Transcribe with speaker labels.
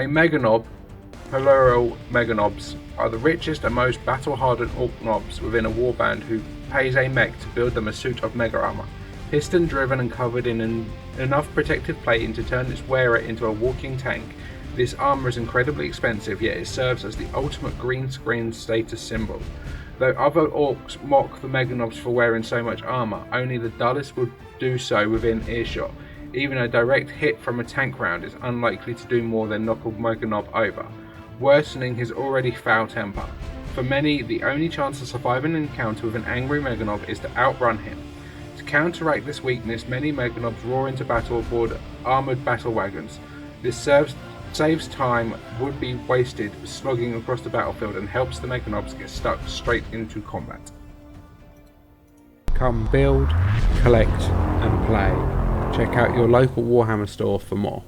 Speaker 1: Meganob, plural Meganobs, are the richest and most battle-hardened orc nobs within a warband who pays a mech to build them a suit of mega armor. Piston-driven and covered in enough protective plating to turn its wearer into a walking tank, this armor is incredibly expensive, yet it serves as the ultimate green screen status symbol. Though other orcs mock the Meganobs for wearing so much armor, only the dullest would do so within earshot. Even a direct hit from a tank round is unlikely to do more than knock a Meganob over, worsening his already foul temper. For many, the only chance of surviving an encounter with an angry Meganob is to outrun him. To counteract this weakness, many Meganobs roar into battle aboard armoured battle wagons. This saves time would be wasted slogging across the battlefield and helps the Meganobs get stuck straight into combat. Come build, collect and play. Check out your local Warhammer store for more.